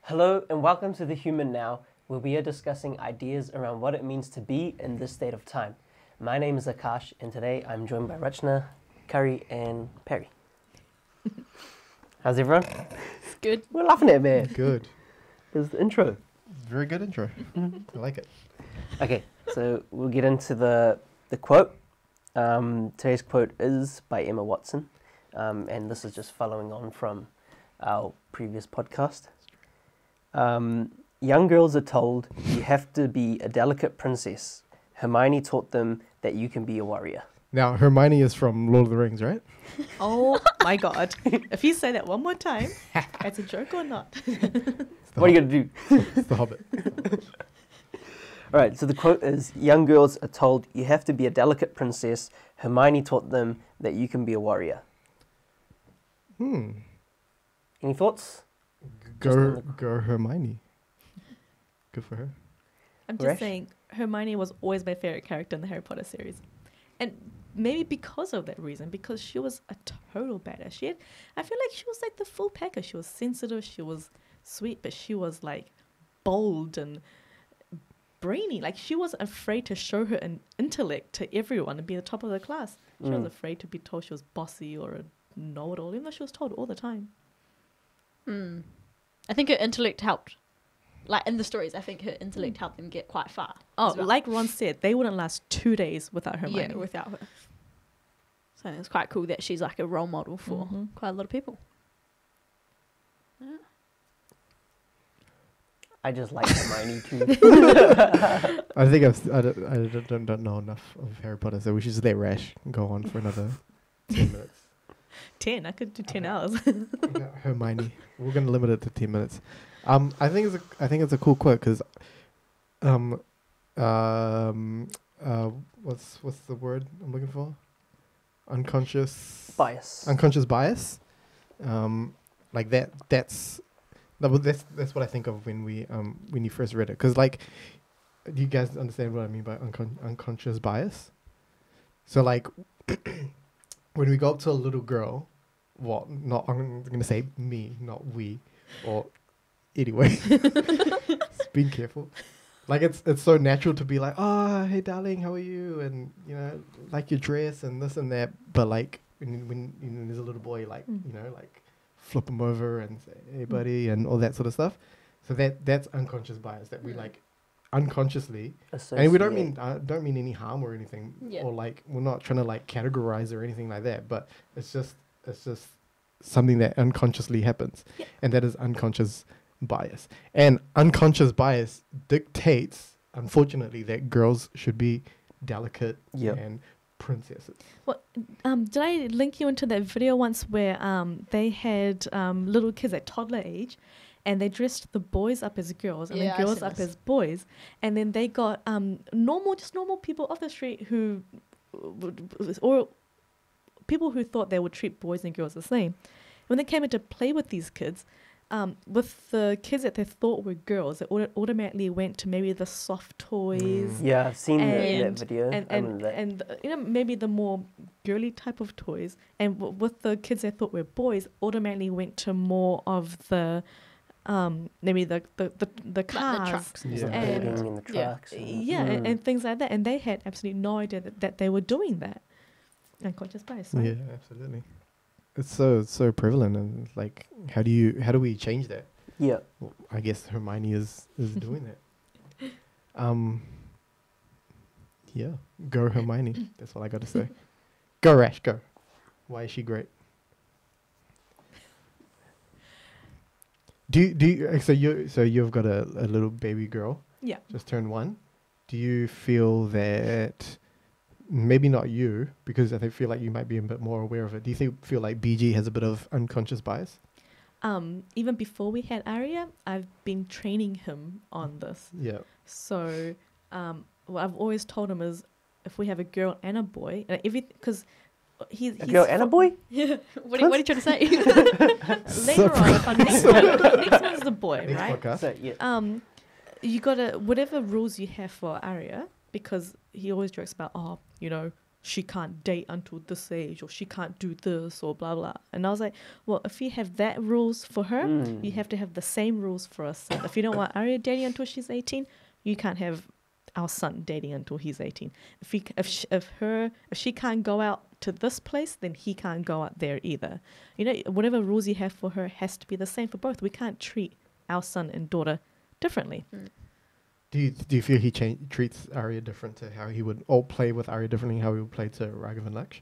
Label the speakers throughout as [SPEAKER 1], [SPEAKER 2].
[SPEAKER 1] Hello and welcome to The Human Now, where we are discussing ideas around what it means to be in this state of time. My name is Akash, and today I'm joined by Rachna, Curry, and Perry. How's everyone?
[SPEAKER 2] It's good.
[SPEAKER 1] We're laughing at it, man.
[SPEAKER 3] Good.
[SPEAKER 1] It's the intro.
[SPEAKER 3] Very good intro. I like it.
[SPEAKER 1] Okay, so we'll get into the quote. Today's quote is by Emma Watson, and this is just following on from our previous podcast. Young girls are told you have to be a delicate princess. Hermione taught them that you can be a warrior.
[SPEAKER 3] Now, Hermione is from Lord of the Rings, right?
[SPEAKER 2] Oh my god. If you say that one more time, it's a joke or not?
[SPEAKER 1] What are you going to do?
[SPEAKER 3] It's the Hobbit.
[SPEAKER 1] All right, so the quote is, young girls are told you have to be a delicate princess. Hermione taught them that you can be a warrior. Any thoughts?
[SPEAKER 3] Go Hermione. Good for her.
[SPEAKER 2] I'm just saying, Hermione was always my favorite character in the Harry Potter series. And maybe because of that reason, because she was a total badass. I feel like she was like the full package. She was sensitive, she was sweet, but she was like bold and brainy. Like she wasn't afraid to show her an intellect to everyone and be the top of the class. She was afraid to be told she was bossy or a know-it-all, even though she was told all the time.
[SPEAKER 4] I think her intellect helped. Like in the stories, I think her intellect helped them get quite far.
[SPEAKER 2] Oh,
[SPEAKER 4] as well.
[SPEAKER 2] like Ron said, they wouldn't last 2 days without Hermione.
[SPEAKER 4] Yeah, without her. So it's quite cool that she's like a role model for quite a lot of people. Yeah.
[SPEAKER 1] I just like Hermione too.
[SPEAKER 3] I think I don't know enough of Harry Potter, so we should just let Rash go on for another 10 minutes.
[SPEAKER 2] 10, I could do 10 hours.
[SPEAKER 3] Hermione. We're going to limit it to 10 minutes. I think it's a cool quote because what's the word I'm looking for? Unconscious
[SPEAKER 1] Bias.
[SPEAKER 3] Unconscious bias. Like that's what I think of when you first read it, because like, do you guys understand what I mean by unconscious bias? So like when we go up to a little girl, I'm gonna say me, not we, or anyway. Just being careful. Like it's so natural to be like, oh, hey darling, how are you? And you know, like your dress and this and that. But like when there's a little boy, like you know, like flip him over and say, hey buddy, and all that sort of stuff. So that's unconscious bias that we like unconsciously, and we don't mean any harm or anything, or like we're not trying to like categorize or anything like that. But it's just something that unconsciously happens, and that is unconscious bias. And unconscious bias dictates, unfortunately, that girls should be delicate and princesses.
[SPEAKER 2] Well, did I link you into that video once where they had little kids at toddler age, and they dressed the boys up as girls and the girls up as boys, and then they got normal people off the street or people who thought they would treat boys and girls the same. When they came in to play with these kids, with the kids that they thought were girls, they automatically went to maybe the soft toys.
[SPEAKER 1] Yeah, I've seen that video.
[SPEAKER 2] And you know, maybe the more girly type of toys. And with the kids they thought were boys, automatically went to more of the maybe the cars,
[SPEAKER 4] like the trucks
[SPEAKER 1] and the trucks.
[SPEAKER 2] And things like that. And they had absolutely no idea that they were doing that. Unconscious bias, right?
[SPEAKER 3] Yeah, absolutely. It's so prevalent, and like, how do we change that?
[SPEAKER 1] Yeah,
[SPEAKER 3] well, I guess Hermione is doing that. Yeah, go Hermione. That's what I got to say. Go Rash, go. Why is she great? Do you so you've got a little baby girl?
[SPEAKER 2] Yeah,
[SPEAKER 3] just turned 1. Do you feel that? Maybe not you, because I feel like you might be a bit more aware of it. Do you feel like BG has a bit of unconscious bias?
[SPEAKER 2] Even before we had Arya, I've been training him on this.
[SPEAKER 3] Yeah.
[SPEAKER 2] So, what I've always told him is, if we have a girl and a boy, because he's
[SPEAKER 1] a girl and a boy.
[SPEAKER 4] Yeah. What are you trying to say?
[SPEAKER 2] Later on, next one's the boy,
[SPEAKER 3] next
[SPEAKER 2] right?
[SPEAKER 3] Podcast.
[SPEAKER 1] So, yeah.
[SPEAKER 2] You gotta, whatever rules you have for Arya, because he always jokes about, she can't date until this age, or she can't do this, or blah blah. And I was like, well, if you have that rules for her, you have to have the same rules for us. So if you don't want Arya dating until she's 18, you can't have our son dating until he's 18. If she can't go out to this place, then he can't go out there either. You know, whatever rules you have for her has to be the same for both. We can't treat our son and daughter differently.
[SPEAKER 3] Do you feel he treats Arya different to how he would, or play with Arya differently how he would play to Raghav and Laksh?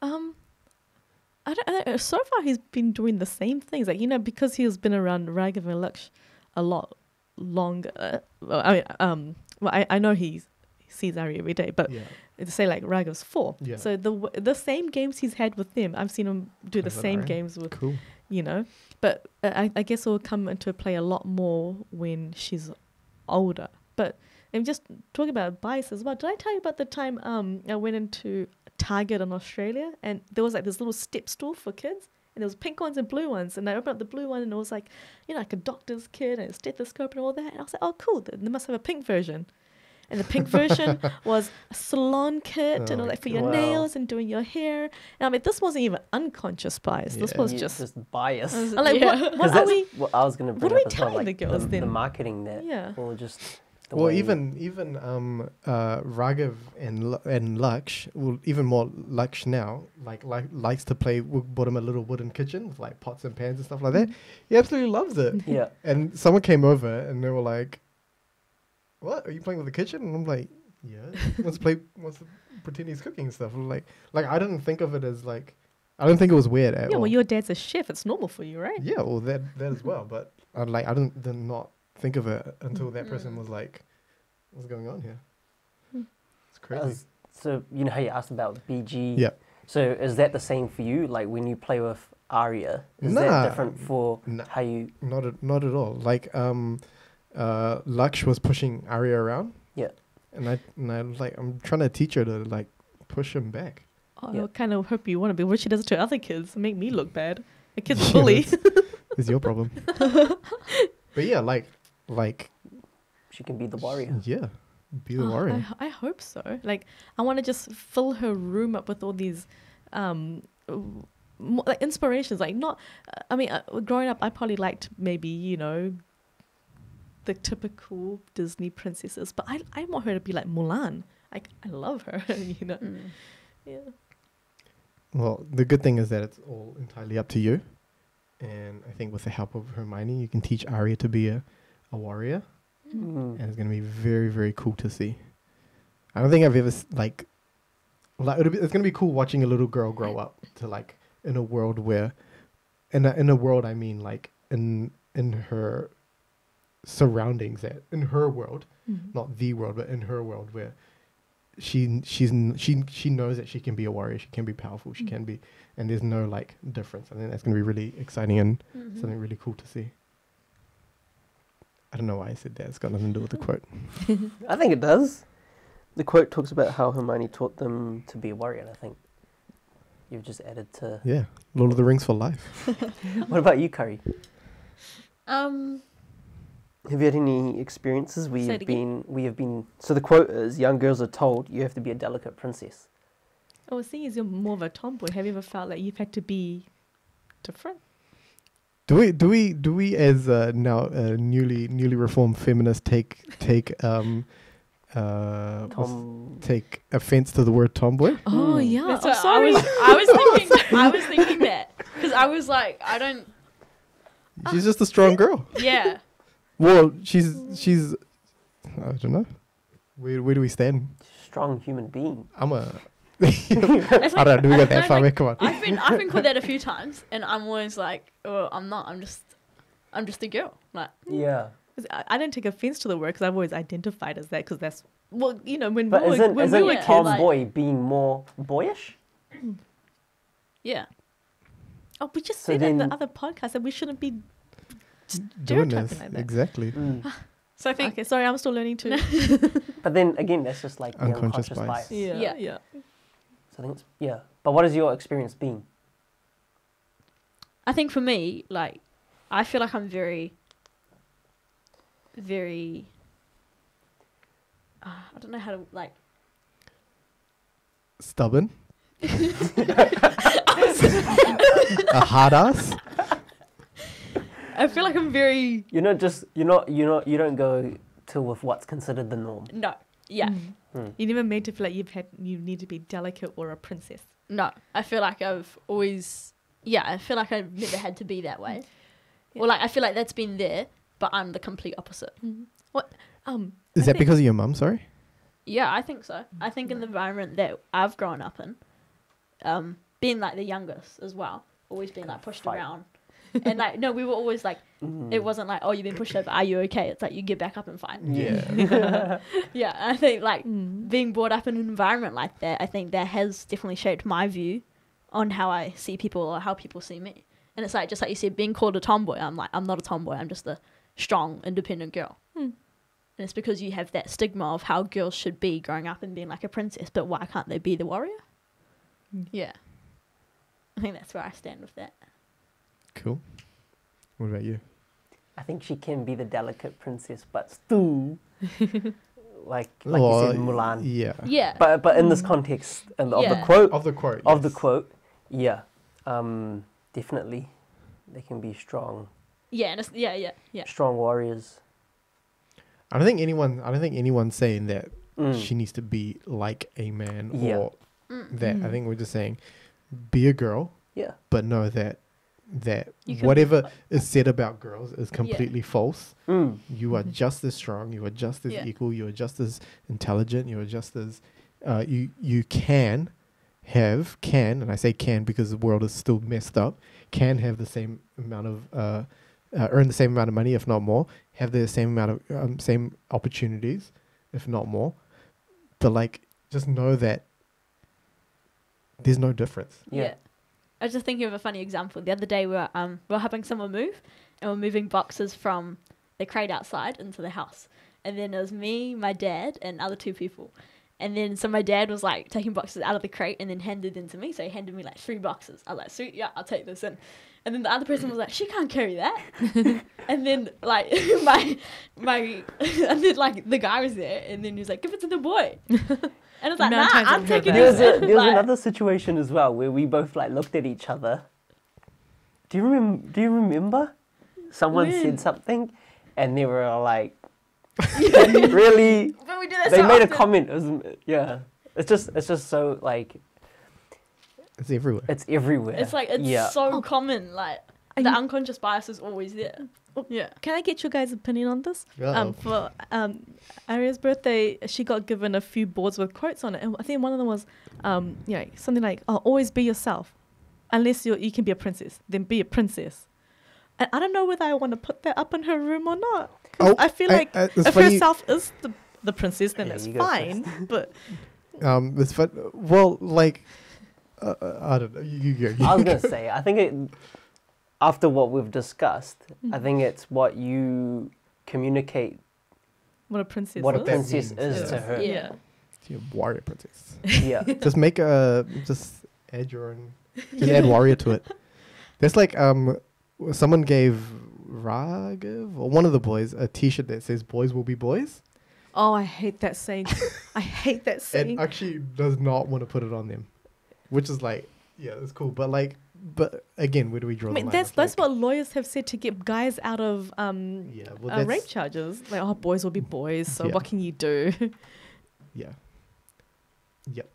[SPEAKER 2] I don't. So far, he's been doing the same things. Like, you know, because he's been around Raghav and Laksh a lot longer. I know he sees Arya every day, but to say like Raghav's 4.
[SPEAKER 3] Yeah.
[SPEAKER 2] So the same games he's had with them, I've seen him do the same games with.
[SPEAKER 3] Cool.
[SPEAKER 2] You know, but I guess it will come into play a lot more when she's older. But I'm just talking about bias as well. Did I tell you about the time I went into Target in Australia, and there was like this little step stool for kids, and there was pink ones and blue ones, and I opened up the blue one and it was like, you know, like a doctor's kit and a stethoscope and all that, and I was like, oh cool, they must have a pink version. And the pink version was a salon kit and all like for your nails and doing your hair. And I mean, this wasn't even unconscious bias. This was just
[SPEAKER 1] bias.
[SPEAKER 2] I'm like, what are we?
[SPEAKER 1] What I was going to bring
[SPEAKER 2] What are we
[SPEAKER 1] up as well,
[SPEAKER 2] telling
[SPEAKER 1] like
[SPEAKER 2] the girls then?
[SPEAKER 1] The marketing that, or just.
[SPEAKER 3] Well, even Raghav and Laksh, well, even more Laksh now, likes to play. We bought him a little wooden kitchen with like pots and pans and stuff like that. He absolutely loves it.
[SPEAKER 1] Yeah.
[SPEAKER 3] And someone came over and they were like, "What? Are you playing with the kitchen?" And I'm like, "Yeah." Wants to pretend he's cooking and stuff. I'm like I didn't think of it as like, I don't think it was weird at all.
[SPEAKER 2] Yeah, well, your dad's a chef. It's normal for you, right?
[SPEAKER 3] Yeah, well, that as well. But I did not think of it until that person was like, "What's going on here?" It's crazy.
[SPEAKER 1] So you know how you asked about BG.
[SPEAKER 3] Yeah.
[SPEAKER 1] So is that the same for you? Like when you play with Arya, is that different for how you?
[SPEAKER 3] Not at all. Like Laksh was pushing Arya around.
[SPEAKER 1] Yeah.
[SPEAKER 3] And I was like, I'm trying to teach her to like push him back.
[SPEAKER 2] I kind of hope you want to be. What she does to other kids make me look bad. The kid's bully.
[SPEAKER 3] It's your problem. But yeah, like
[SPEAKER 2] she can be the warrior.
[SPEAKER 3] Yeah, be the warrior.
[SPEAKER 2] I hope so. Like, I want to just fill her room up with all these like inspirations. Like, not, growing up, I probably liked maybe, you know, the typical Disney princesses, but I want her to be like Mulan. Like, I love her, you know. Yeah. Well, the good thing is that it's all entirely up to you. And I think with the help of Hermione, you can teach Arya to be a warrior. And it's going to be very, very cool to see. I don't think I've ever, it's going to be cool watching a little girl grow up to, like, in a world where, in a world, I mean, like, in her surroundings, in her world, not the world, but in her world, where she knows that she can be a warrior, she can be powerful, she can be, and there's no like difference. I think that's going to be really exciting and something really cool to see. I don't know why I said that. It's got nothing to do with the quote.
[SPEAKER 1] I think it does. The quote talks about how Hermione taught them to be a warrior, and I think you've just added to...
[SPEAKER 3] Yeah, Lord of the Rings for life.
[SPEAKER 1] What about you, Curry? Have you had any experiences where we have been... So the quote is, young girls are told you have to be a delicate princess.
[SPEAKER 2] Oh, seeing as you're more of a tomboy, have you ever felt like you've had to be different?
[SPEAKER 3] Do we as now newly reformed feminists take offense to the word tomboy?
[SPEAKER 2] Oh yeah.
[SPEAKER 4] That's
[SPEAKER 2] I'm sorry.
[SPEAKER 4] I was thinking that because I was like, I don't.
[SPEAKER 3] She's just a strong girl.
[SPEAKER 4] Yeah.
[SPEAKER 3] Well, she's. I don't know. Where do we stand?
[SPEAKER 1] Strong human being.
[SPEAKER 3] I'm a. I don't know. Do we go that far? Come on.
[SPEAKER 4] I've been called that a few times, and I'm always like, oh, I'm not. I'm just a girl. Like,
[SPEAKER 1] yeah.
[SPEAKER 2] I don't take offense to the word because I've always identified as that because that's when
[SPEAKER 1] but
[SPEAKER 2] we were kids.
[SPEAKER 1] Tomboy being more boyish?
[SPEAKER 4] Yeah.
[SPEAKER 2] Oh, we just said in the other podcast that we shouldn't be
[SPEAKER 3] doing this
[SPEAKER 2] like that.
[SPEAKER 3] exactly.
[SPEAKER 4] So I think.
[SPEAKER 2] Okay, sorry, I'm still learning too.
[SPEAKER 1] But then again, that's just like unconscious bias.
[SPEAKER 2] Yeah.
[SPEAKER 1] So I think it's, But what has your experience been?
[SPEAKER 4] I think for me, like, I feel like I'm very, very. I don't know how to like.
[SPEAKER 3] stubborn, a hard ass.
[SPEAKER 4] I feel like I'm very
[SPEAKER 1] You don't go to with what's considered the norm.
[SPEAKER 4] no. Yeah.
[SPEAKER 2] You never made to feel like you need to be delicate or a princess.
[SPEAKER 4] No. I feel like I've always I feel like I've never had to be that way.
[SPEAKER 2] Yeah.
[SPEAKER 4] Or like I feel like that's been there, but I'm the complete opposite.
[SPEAKER 2] What?
[SPEAKER 3] Is that because of your mum? Sorry.
[SPEAKER 4] Yeah, I think so. I think in the environment that I've grown up in, being like the youngest as well, always being like pushed around. And like, no, we were always like, it wasn't like, oh, you've been pushed over, are you okay? It's like, you get back up and fight.
[SPEAKER 3] Yeah.
[SPEAKER 4] Yeah, I think like being brought up in an environment like that, I think that has definitely shaped my view on how I see people or how people see me. And it's like, just like you said, being called a tomboy, I'm like, I'm not a tomboy, I'm just a strong, independent girl. And it's because you have that stigma of how girls should be growing up and being like a princess, but why can't they be the warrior? Yeah. I think that's where I stand with that.
[SPEAKER 3] Cool. What about you?
[SPEAKER 1] I think she can be the delicate princess, but still, like you said, Mulan.
[SPEAKER 3] Yeah.
[SPEAKER 4] Yeah.
[SPEAKER 1] But in this context of the
[SPEAKER 4] Yeah.
[SPEAKER 1] quote,
[SPEAKER 3] Of the quote.
[SPEAKER 1] of the
[SPEAKER 3] yes.
[SPEAKER 1] quote, yeah, definitely, they can be strong,
[SPEAKER 4] Yeah, and it's, yeah.
[SPEAKER 1] strong warriors.
[SPEAKER 3] I don't think anyone's saying that
[SPEAKER 1] Mm.
[SPEAKER 3] she needs to be like a man
[SPEAKER 1] Yeah.
[SPEAKER 3] or that. I think we're just saying, be a girl,
[SPEAKER 1] Yeah,
[SPEAKER 3] but know that
[SPEAKER 4] You can-
[SPEAKER 3] whatever is said about girls is completely false.
[SPEAKER 1] mm.
[SPEAKER 3] You are just as strong. You are just as
[SPEAKER 4] Yeah.
[SPEAKER 3] equal. You are just as intelligent. You are just as you can, and I say can because the world is still messed up. Can have the same amount of earn the same amount of money, if not more. Have the same amount of same opportunities, if not more. But like, just know that there's no difference.
[SPEAKER 1] Yeah.
[SPEAKER 4] I was just thinking of a funny example. The other day we were helping someone move, and we're moving boxes from the crate outside into the house. And then it was me, my dad, and other two people. And then so my dad was like taking boxes out of the crate and then handed them to me. So he handed me like 3 boxes. I was like, sweet, yeah, I'll take this in. And then the other person was like, she can't carry that. And then like my and then like the guy was there, and then he was like, give it to the boy. And it's like, nah, I'm taking
[SPEAKER 1] There
[SPEAKER 4] this
[SPEAKER 1] was
[SPEAKER 4] in. Like,
[SPEAKER 1] another situation as well where we both like looked at each other. Do you remember? Someone
[SPEAKER 4] When?
[SPEAKER 1] said something, and they were like, "Really?"
[SPEAKER 4] but we do that
[SPEAKER 1] They
[SPEAKER 4] so
[SPEAKER 1] made a
[SPEAKER 4] often.
[SPEAKER 1] comment. Yeah, it's just so like
[SPEAKER 3] It's everywhere.
[SPEAKER 1] it's everywhere.
[SPEAKER 4] It's like, it's so common. Like, the unconscious bias is always there. Yeah.
[SPEAKER 2] Can I get your guys' opinion on this?
[SPEAKER 3] Uh-oh.
[SPEAKER 2] For Aria's birthday, she got given a few boards with quotes on it, and I think one of them was, something like, "Oh, always be yourself, unless you can be a princess, then be a princess." And I don't know whether I want to put that up in her room or not. 'Cause I feel like
[SPEAKER 3] it's
[SPEAKER 2] if
[SPEAKER 3] funny.
[SPEAKER 2] herself is the princess, then
[SPEAKER 1] Yeah,
[SPEAKER 2] that's
[SPEAKER 1] you go
[SPEAKER 2] fine. But
[SPEAKER 3] It's fun. Well, like, I don't know. You go.
[SPEAKER 1] I was gonna say, I think after what we've discussed, I think it's what you communicate
[SPEAKER 2] what a princess
[SPEAKER 1] what a
[SPEAKER 2] is.
[SPEAKER 1] princess
[SPEAKER 3] means,
[SPEAKER 1] is
[SPEAKER 3] yeah.
[SPEAKER 1] to her.
[SPEAKER 2] Yeah.
[SPEAKER 3] You're a warrior princess.
[SPEAKER 1] Yeah.
[SPEAKER 3] just add your own. Just add warrior to it. There's like someone gave Raghav or one of the boys a T-shirt that says "Boys will be boys,"
[SPEAKER 2] Oh, I hate that saying. I hate that saying.
[SPEAKER 3] and actually does not want to put it on them, which is like, yeah, it's cool, but again, where do we draw
[SPEAKER 2] I
[SPEAKER 3] the
[SPEAKER 2] mean,
[SPEAKER 3] line?
[SPEAKER 2] that's
[SPEAKER 3] of, like,
[SPEAKER 2] what lawyers have said to get guys out of
[SPEAKER 3] yeah, well, that's,
[SPEAKER 2] rape charges. Like, oh, boys will be boys. So
[SPEAKER 3] Yeah.
[SPEAKER 2] what can you do?
[SPEAKER 3] yeah, yep.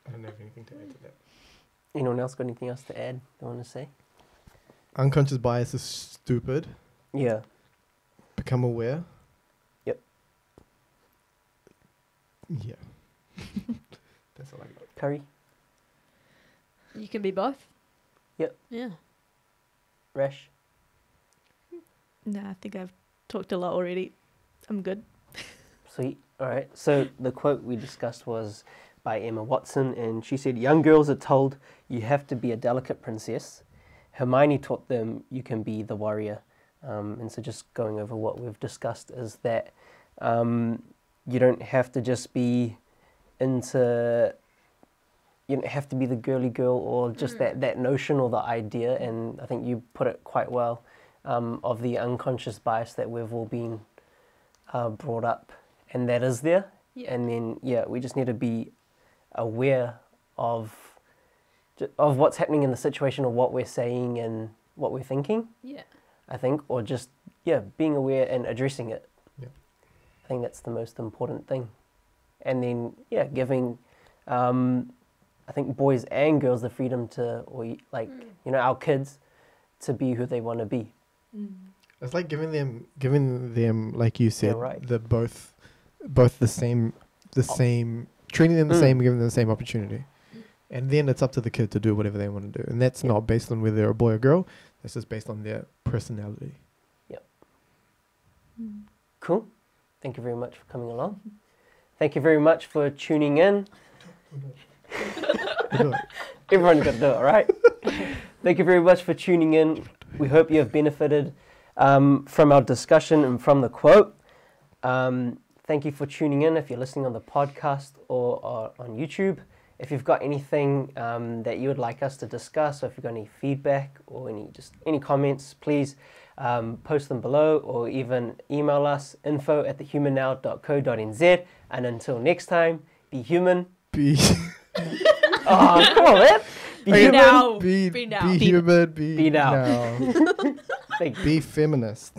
[SPEAKER 3] I don't have anything to add to that.
[SPEAKER 1] Anyone else got anything else to add? They want to say?
[SPEAKER 3] Unconscious bias is stupid.
[SPEAKER 1] Yeah.
[SPEAKER 3] Become aware.
[SPEAKER 1] Yep.
[SPEAKER 3] Yeah. That's all I got.
[SPEAKER 1] Curry,
[SPEAKER 4] You can be both.
[SPEAKER 1] Yep.
[SPEAKER 4] Yeah.
[SPEAKER 1] Rash.
[SPEAKER 2] Nah, I think I've talked a lot already. I'm good.
[SPEAKER 1] Sweet. All right. So the quote we discussed was by Emma Watson, and she said, "Young girls are told you have to be a delicate princess. Hermione taught them you can be the warrior." And so just going over what we've discussed is that you don't have to just be you don't have to be the girly girl or just that notion or the idea. And I think you put it quite well, of the unconscious bias that we've all been brought up, and that is there.
[SPEAKER 4] Yeah.
[SPEAKER 1] And then we just need to be aware of what's happening in the situation or what we're saying and what we're thinking.
[SPEAKER 4] Yeah.
[SPEAKER 1] I think, or just being aware and addressing it.
[SPEAKER 3] Yeah.
[SPEAKER 1] I think that's the most important thing. And then giving I think boys and girls the freedom to, or like our kids to be who they want to be.
[SPEAKER 3] It's like giving them, like you said,
[SPEAKER 1] right.
[SPEAKER 3] the both the same, treating them the same, giving them the same opportunity, and then it's up to the kid to do whatever they want to do, and that's not based on whether they're a boy or girl. That's just based on their personality.
[SPEAKER 1] Yep. Cool. Thank you very much for coming along. Thank you very much for tuning in. Everyone's got to do it, right? Thank you very much for tuning in. We hope you have benefited from our discussion and from the quote. Thank you for tuning in if you're listening on the podcast or on YouTube. If you've got anything that you would like us to discuss, or if you've got any feedback or any comments, please post them below or even email us info@thehumannow.co.nz. And until next time, be human.
[SPEAKER 3] Be
[SPEAKER 1] Oh, come on, man. Be human.
[SPEAKER 4] Now.
[SPEAKER 3] Be
[SPEAKER 4] now.
[SPEAKER 3] human.
[SPEAKER 1] Be now.
[SPEAKER 3] Be feminist.